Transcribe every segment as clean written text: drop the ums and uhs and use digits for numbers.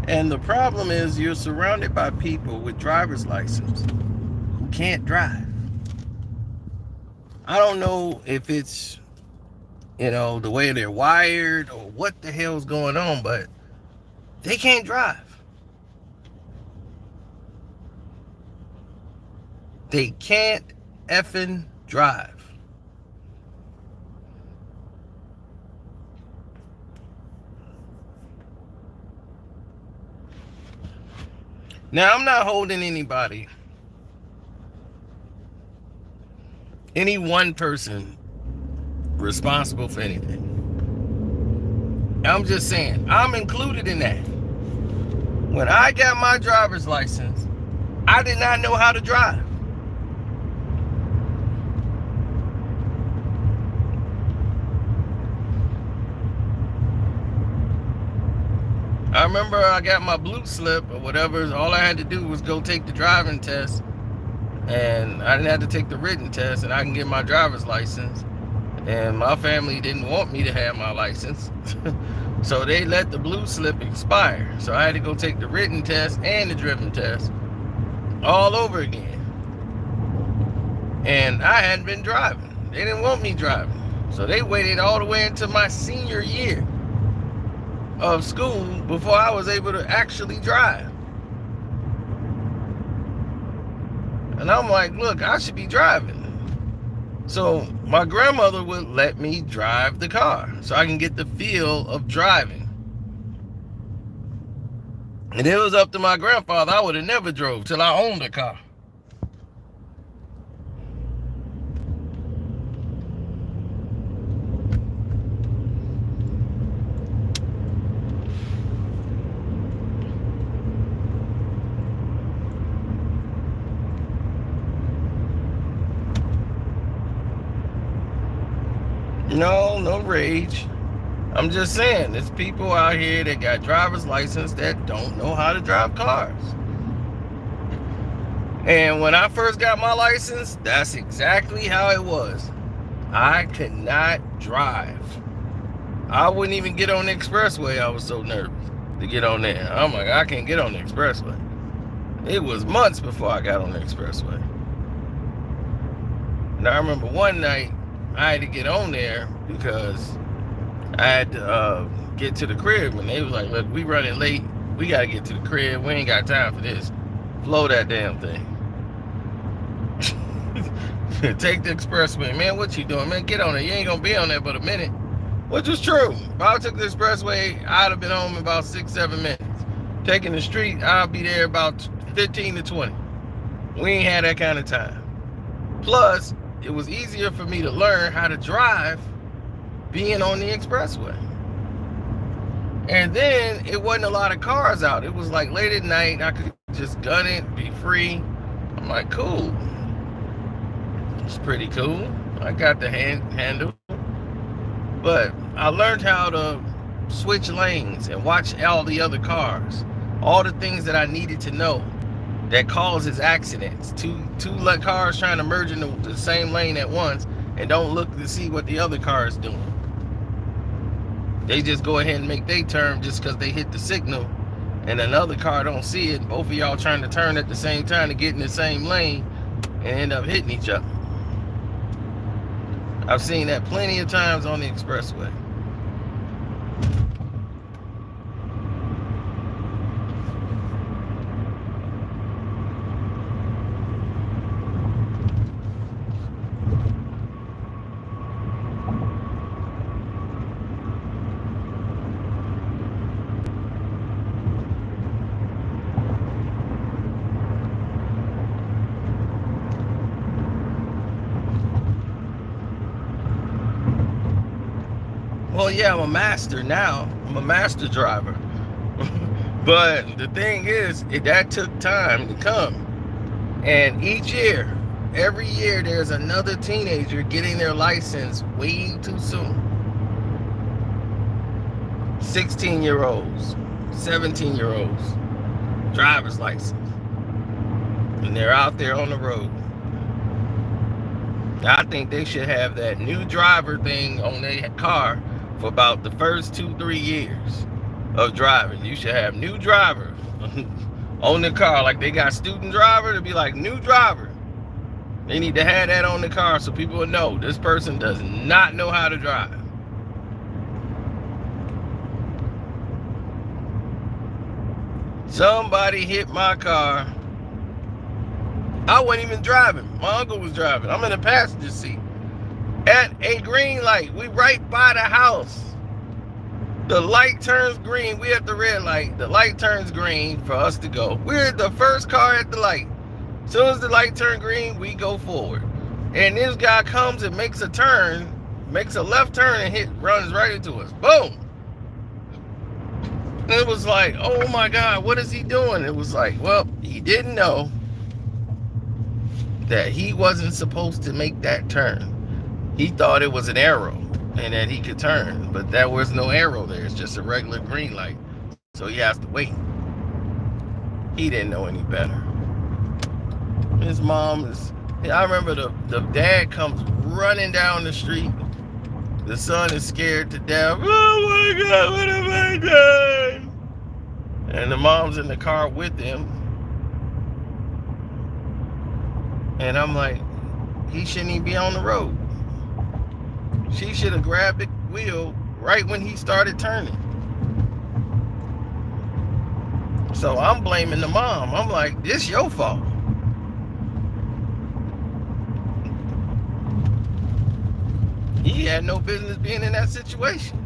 And the problem is you're surrounded by people with driver's license who can't drive. I don't know if it's, the way they're wired or what the hell's going on, but they can't drive. They can't effing drive. Now, I'm not holding any one person responsible for anything. I'm just saying, I'm included in that. When I got my driver's license, I did not know how to drive. I remember I got my blue slip or whatever. All I had to do was go take the driving test, and I didn't have to take the written test, and I can get my driver's license. And my family didn't want me to have my license, so they let the blue slip expire. So I had to go take the written test and the driven test all over again. And I hadn't been driving. They didn't want me driving, so they waited all the way into my senior year of school before I was able to actually drive. And I'm like, look, I should be driving. So my grandmother would let me drive the car so I can get the feel of driving. And it was up to my grandfather, I would have never drove till I owned a car. No rage. I'm just saying, there's people out here that got driver's license that don't know how to drive cars. And when I first got my license, that's exactly how it was. I could not drive. I wouldn't even get on the expressway. I was so nervous to get on there. I'm like, I can't get on the expressway. It was months before I got on the expressway. And I remember one night, I had to get on there because I had to get to the crib, and they was like, look, we running late. We got to get to the crib. We ain't got time for this. Blow that damn thing. Take the expressway. Man, what you doing, man? Get on it. You ain't going to be on there but a minute. Which was true. If I took the expressway, I'd have been home in about 6-7 minutes. Taking the street, I'll be there about 15 to 20. We ain't had that kind of time. Plus, it was easier for me to learn how to drive being on the expressway. And then it wasn't a lot of cars out. It was like late at night. I could just gun it, be free. I'm like, cool. It's pretty cool. I got the handle. But I learned how to switch lanes and watch all the other cars. All the things that I needed to know that causes accidents. Two cars trying to merge into the same lane at once and don't look to see what the other car is doing. They just go ahead and make their turn just because they hit the signal, and another car don't see it. Both of y'all trying to turn at the same time to get in the same lane and end up hitting each other. I've seen that plenty of times on the expressway. Well, yeah, I'm a master now. I'm a master driver. But the thing is, that took time to come. And every year, there's another teenager getting their license way too soon. 16-year-olds, 17-year-olds, driver's license. And they're out there on the road. I think they should have that new driver thing on their car for about the first 2-3 years of driving. You should have new driver on the car. Like they got student driver, to be like new driver. They need to have that on the car so people will know this person does not know how to drive. Somebody hit my car. I wasn't even driving. My uncle was driving. I'm in the passenger seat. At a green light. We right by the house. The light turns green. We at the red light. The light turns green for us to go. We're the first car at the light. As soon as the light turns green, we go forward. And this guy comes and makes a turn, makes a left turn and runs right into us. Boom. And it was like, oh my God, what is he doing? It was like, well, he didn't know that he wasn't supposed to make that turn. He thought it was an arrow and that he could turn, but there was no arrow there. It's just a regular green light. So he has to wait. He didn't know any better. His mom is, I remember the dad comes running down the street. The son is scared to death. Oh my God, what have I done? And the mom's in the car with him. And I'm like, he shouldn't even be on the road. She should have grabbed the wheel right when he started turning. So I'm blaming the mom. I'm like, this your fault. He had no business being in that situation.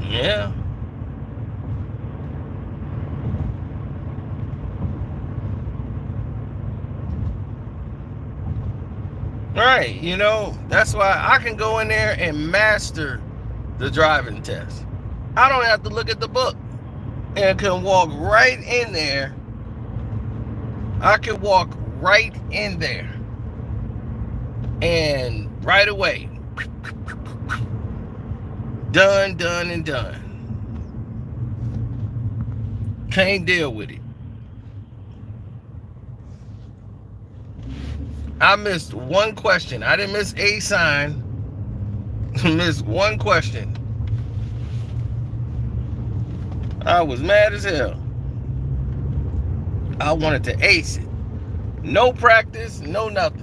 Yeah. Right, you know, that's why I can go in there and master the driving test. I don't have to look at the book and can walk right in there. I can walk right in there and right away. Done, done, and done. Can't deal with it. I missed one question. I didn't miss a sign. Missed one question. I was mad as hell. I wanted to ace it. No practice, no nothing.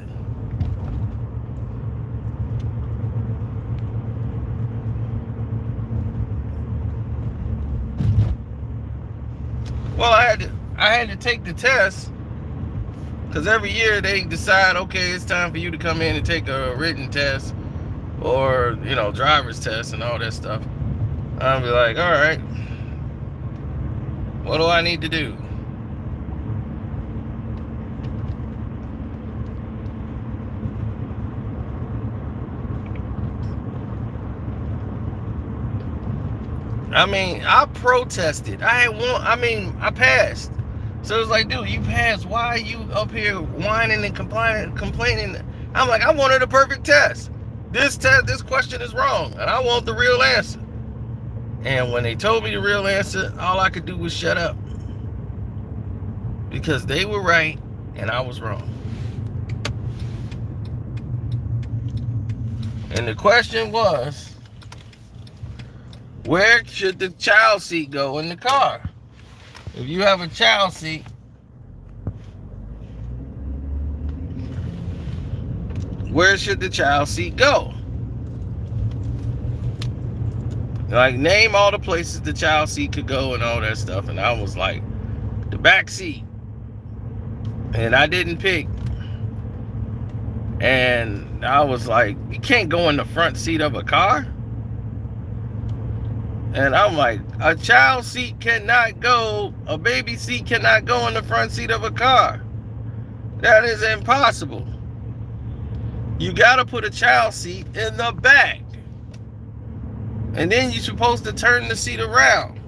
Well, I had to take the test because every year they decide, okay, it's time for you to come in and take a written test or, you know, driver's test and all that stuff. I'll be like, all right, what do I need to do? I mean, I protested. I passed. So it's like, dude, you passed. Why are you up here whining and complaining? I'm like, I wanted a perfect test. This question is wrong, and I want the real answer. And when they told me the real answer, all I could do was shut up. Because they were right, and I was wrong. And the question was, where should the child seat go in the car? If you have a child seat, where should the child seat go? Like, name all the places the child seat could go and all that stuff. And I was like, the back seat. And I didn't pick. And I was like, you can't go in the front seat of a car. And I'm like, a child seat cannot go, a baby seat cannot go in the front seat of a car. That is impossible. You gotta put a child seat in the back. And then you're supposed to turn the seat around.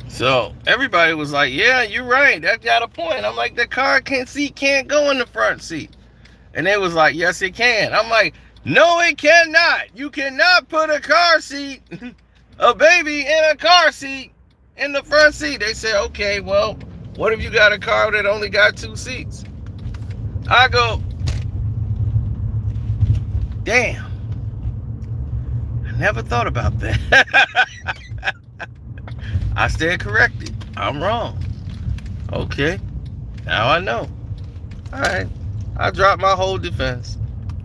So everybody was like, yeah, you're right. That got a point. I'm like, the car can't go in the front seat. And they was like, yes, it can. I'm like, no, it cannot. You cannot put a car seat, a baby in a car seat in the front seat. They said, okay, well, what if you got a car that only got 2 seats? I go, damn. I never thought about that. I stand corrected. I'm wrong. Okay. Now I know. All right. I dropped my whole defense.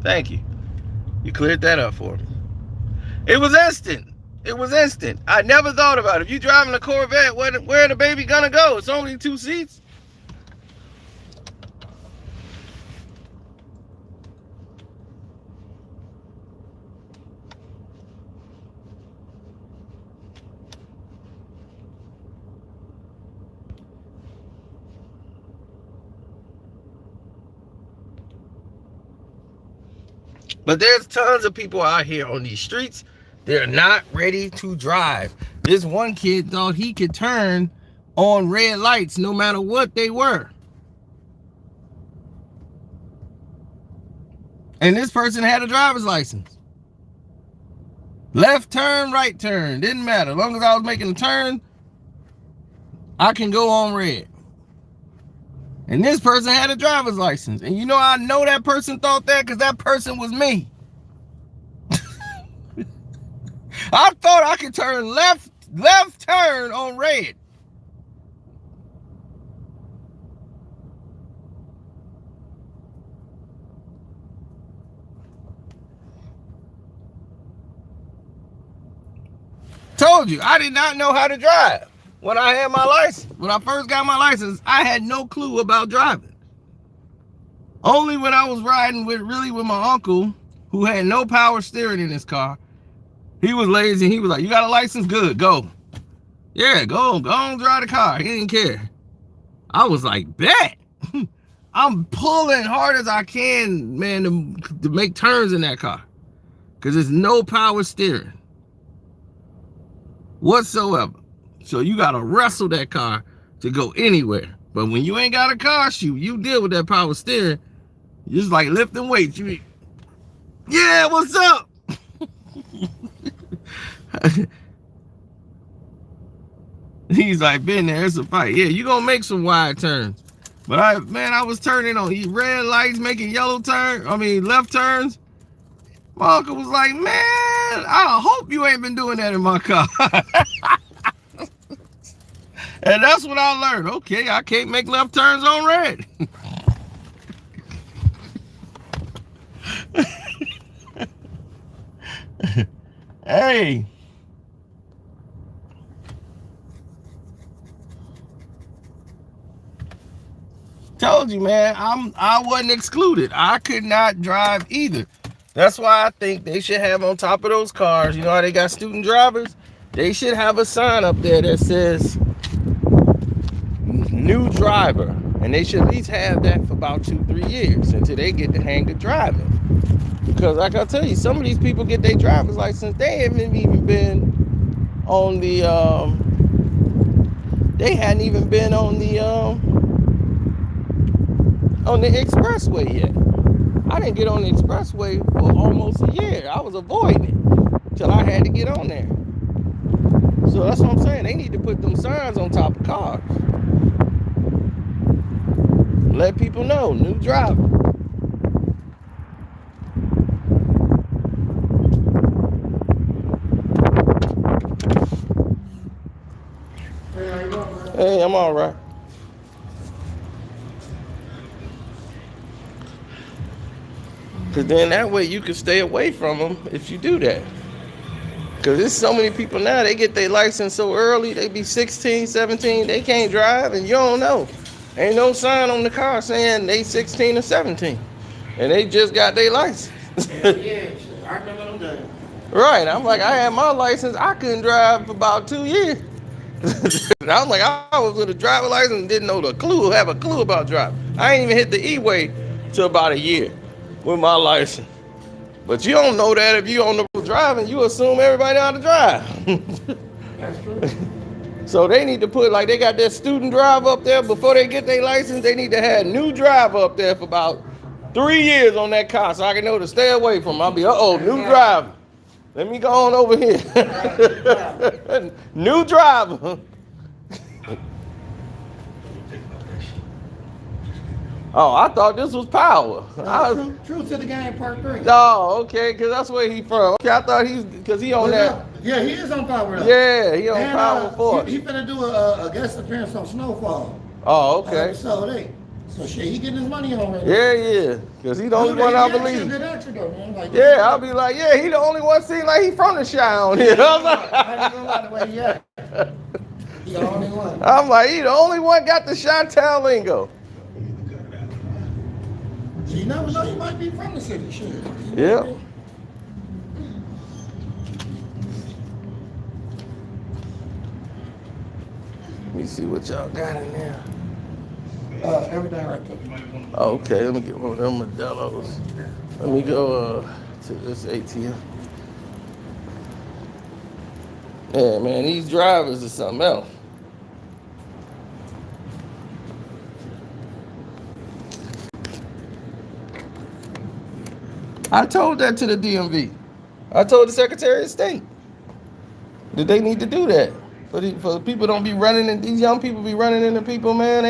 Thank you. You cleared that up for me. It was instant. It was instant. I never thought about it. If you're driving a Corvette, where the baby gonna go? It's only 2 seats. But there's tons of people out here on these streets. They're not ready to drive. This one kid thought he could turn on red lights no matter what they were. And this person had a driver's license. Left turn, right turn, didn't matter. As long as I was making a turn, I can go on red. And this person had a driver's license. And you know, I know that person thought that because that person was me. I thought I could turn left turn on red. Told you, I did not know how to drive when I had my license. When I first got my license, I had no clue about driving. Only when I was riding with my uncle, who had no power steering in his car. He was lazy. He was like, you got a license? Good, go. Yeah, go on, drive the car. He didn't care. I was like, bet. I'm pulling hard as I can, man, to make turns in that car. Because there's no power steering whatsoever. So you got to wrestle that car to go anywhere. But when you ain't got a car, shoot, you deal with that power steering. You just like lifting weights. Yeah, what's up? He's like, been there, it's a fight. Yeah, you gonna make some wide turns. But I was turning on red lights, making left turns. My uncle was like, man, I hope you ain't been doing that in my car. And that's what I learned. Okay, I can't make left turns on red. Hey. Told you, man, I wasn't excluded. I could not drive either. That's why I think they should have on top of those cars, you know how they got student drivers? They should have a sign up there that says new driver. And they should at least have that for about 2-3 years until they get the hang of driving. Because like I tell you, some of these people get their driver's license, they haven't even been on the expressway yet. I didn't get on the expressway for almost a year. I was avoiding it till I had to get on there. So that's what I'm saying. They need to put them signs on top of cars. Let people know, new driver. Hey, I'm all right. Because then that way you can stay away from them if you do that. Because there's so many people now, they get their license so early, they be 16, 17, they can't drive, and you don't know. Ain't no sign on the car saying they 16 or 17. And they just got their license. Yeah, I remember them days. Right, I'm like, I had my license, I couldn't drive for about 2 years. I'm like, I was with a driver license and didn't know have a clue about driving. I ain't even hit the E-way till about a year with my license. But you don't know that if you don't know driving, you assume everybody know how to drive. That's true. So they need to put, like, they got that student driver up there before they get their license. They need to have new driver up there for about 3 years on that car so I can know to stay away from them. I'll be, new driver. Let me go on over here. New driver. Oh, I thought this was Power. True to the game, part 3. Oh, okay, because that's where he from. Okay, I thought because he on that. Yeah, he is on Power. Yeah, he on Power 4. He finna do a guest appearance on Snowfall. Oh, okay. Episode 8. So shit, he getting his money already. Yeah. Because he the only one I believe. Good actor though, man. Like, yeah, I'll be like, yeah, he the only one seem like he from the Chi on here. I ain't gonna lie the way he act. He the only one. I'm like, he the only one got the Chi-Town lingo. So you never know, you might be from the city, shit. Yeah. Let me see what y'all got in there. Everything right there. Oh, okay, let me get one of them Modelo's. Let me go to this ATM. Yeah, man, these drivers are something else. I told that to the DMV. I told the Secretary of State that they need to do that. For the people don't be running, and these young people be running into people, man.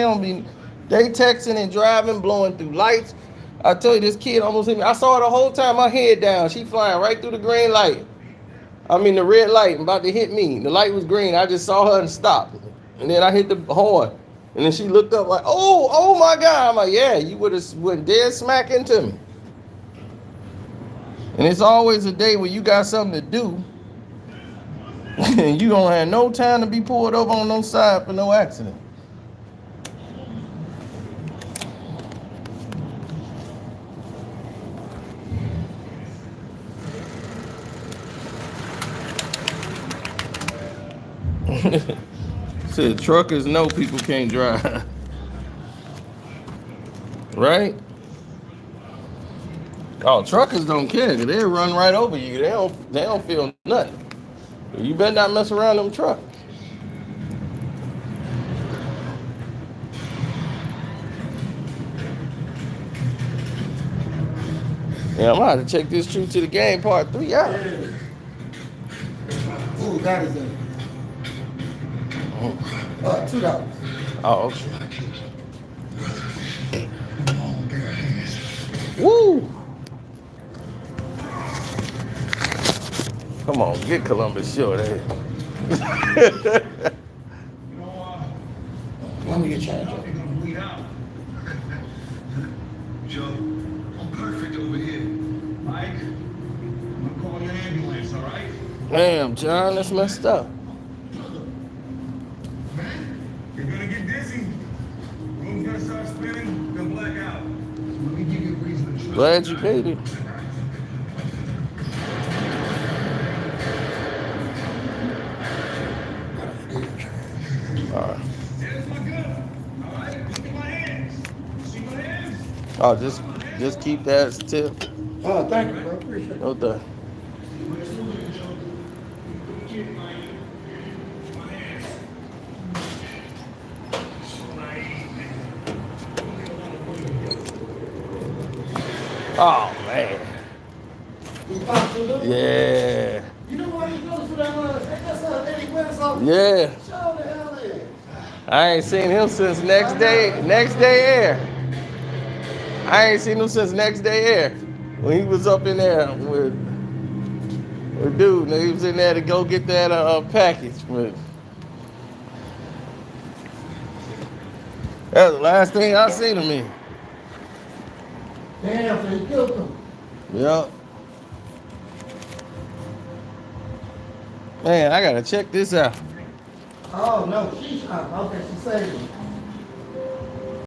They texting and driving, blowing through lights. I tell you, this kid almost hit me. I saw her the whole time, my head down. She flying right through the green light. The red light, about to hit me. The light was green. I just saw her and stopped. And then I hit the horn. And then she looked up like, oh my God. I'm like, yeah, you would have went dead smack into me. And it's always a day where you got something to do. And you don't have no time to be pulled over on no side for no accident. Said truckers know people can't drive. Right? Oh, truckers don't care, cause they'll run right over you. They don't feel nothing. You better not mess around them trucks. Yeah, I'm gonna have to check this True to the Game part 3 out. Ooh, that is it. $2. Oh, okay. Woo! Come on, get Columbus short, eh? Let me get changed up. Joe, I'm perfect over here. Mike, I'm calling an ambulance, all right? Damn, John, that's messed up. Man, you're gonna get dizzy. Room's gonna start spinning, then black out. So let me give you a reason to trust. Glad you paid it. All right. There's my gun. All right, look at my hands. See my hands? Oh, just keep that as a tip. Oh, thank you, bro. Appreciate it. No thing. Oh man. Yeah. You know why he goes to that that's Eddie Quinn's office? Yeah. Show the hell in. I ain't seen him since next day air. I ain't seen him since next day air. When he was up in there with dude, he was in there to go get that package. But that was the last thing I seen him in. Damn, so he killed him. Yeah. Man, I gotta check this out. Oh no, she's okay. She saved me.